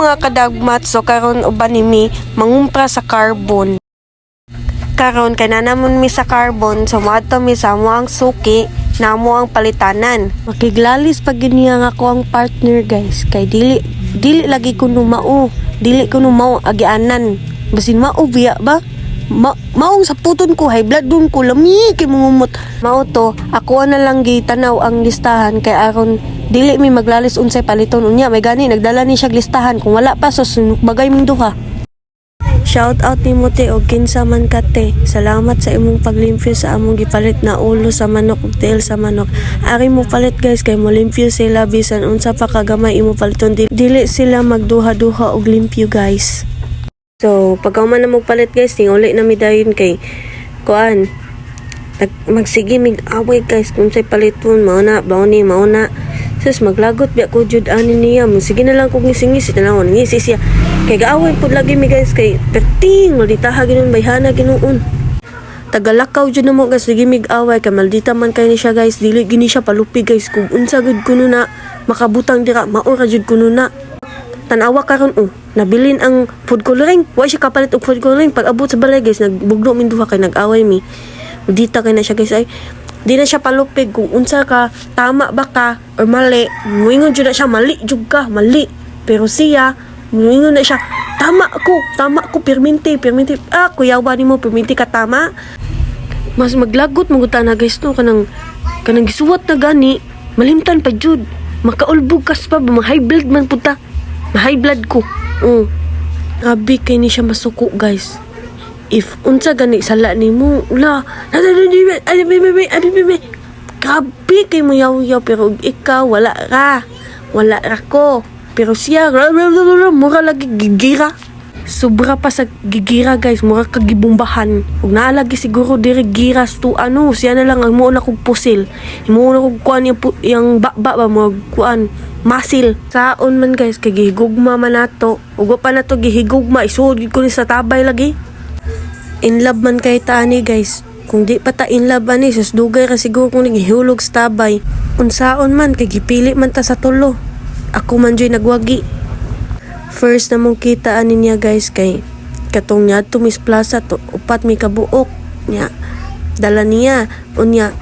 mga kadagmat, so karon uban nimi mangumpra sa carbon. Karon kay nanamon mi sa carbon, so moadto mi sa mo ang suki, namo ang palitanan. Makiglalis pag giniya nga ako ang partner guys, kay dili lagi kuno mao, dili kuno mao agianan. Basin mao biya ba? Maong saputon ko, high blood dun ko, lami kay mungumot. Mao to, ako na lang gitanaw ang listahan kay aron dili mi maglalis unsay paliton unya. May gani nagdala ni siya listahan, kung wala pa so bagay ming duha. Shout out ni Mote og kinsa man kate. Salamat sa imong paglimpyo sa among gipalit na ulo sa manok ug tail sa manok. Ari mo palit guys kay mo limpyo sila bisan unsa pa kagamay imo paliton, dili sila magduha-duha og limpyo guys. So, pagka man na magpalit guys, tinguli na mi dayon kay kuan. Magsige mig away guys kung say paliton mao na, baoni mao na. Sus maglagot biya ko jud ani niya. Sige na lang kung ngisi-ngisi tanawon, ngisi siya. Kay gaaway pud lagi mi guys kay perting malditaha ginon bayhana ginuon. Tagalakaw jud namo guys, sige mig away kay maldita man kay ni siya guys, dili gini siya palupi guys. Kung unsa gud kuno na makabutang dira, mao ra jud kuno na. Tanawa karon nabilin ang food coloring. Wa siya kapalit og food coloring. Pag abot sa balay guys, nagbugno min duha kay nag-away mi. Dita kay na siya guys ay di na siya palupig kung unsa ka tama ba ka or mali. Muingon jud na siya mali jud ka, mali. Pero siya muingon na siya tama ko perminti. Ah, kuyawa nimo perminti ka tama. Mas maglagot maguta na guys to kanang gisuwat na gani. Malimtan pa jud. Makaulbog kas pa ba high blood man puta. High blood ko. Grabe kay ni siya masuko guys. If unsa gani sala nimo, grabe kay mo yaw pero ikaw wala ra ko. Pero siya mura lagi gigira. Sobra pa sa gigira guys, mura kagibumbahan. Ug naalagi siguro diri giras to ano, siya na lang ang mo na kog pusil. Imo na kog kuan yang ba mo kuan masil. Saon man guys kay gihigugma man nato. Ug pa nato gihigugma isud ko ni sa tabay lagi. In love man kay tani guys. Kung di pa ta in love ani sus dugay ra siguro kung nagihulog sa tabay. Unsaon man kay gipili man ta sa tulo. Ako man joy nagwagi. First na mong kita ani niya guys kay katong niya to Miss Plaza to upat mi kabuok niya. Dala niya unya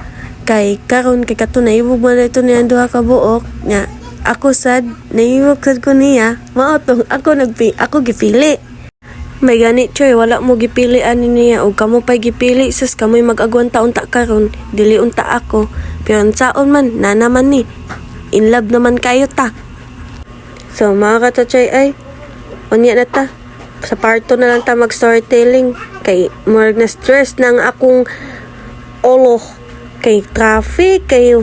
kay karon kay kato naibog man ito niya duha ka buok niya. Ako sad naibog sad ko niya. Mao to ako gipili. May gani choy wala mo gipili ani niya og kamo pay gipili sus kamoy mag-agwanta unta karon dili unta ako. Pero unsaon man na naman ni in love naman kayo ta. So mga katochoy ay unya na ta sa parto na lang ta mag storytelling kay more na stress nang akong ulo kay traffic kay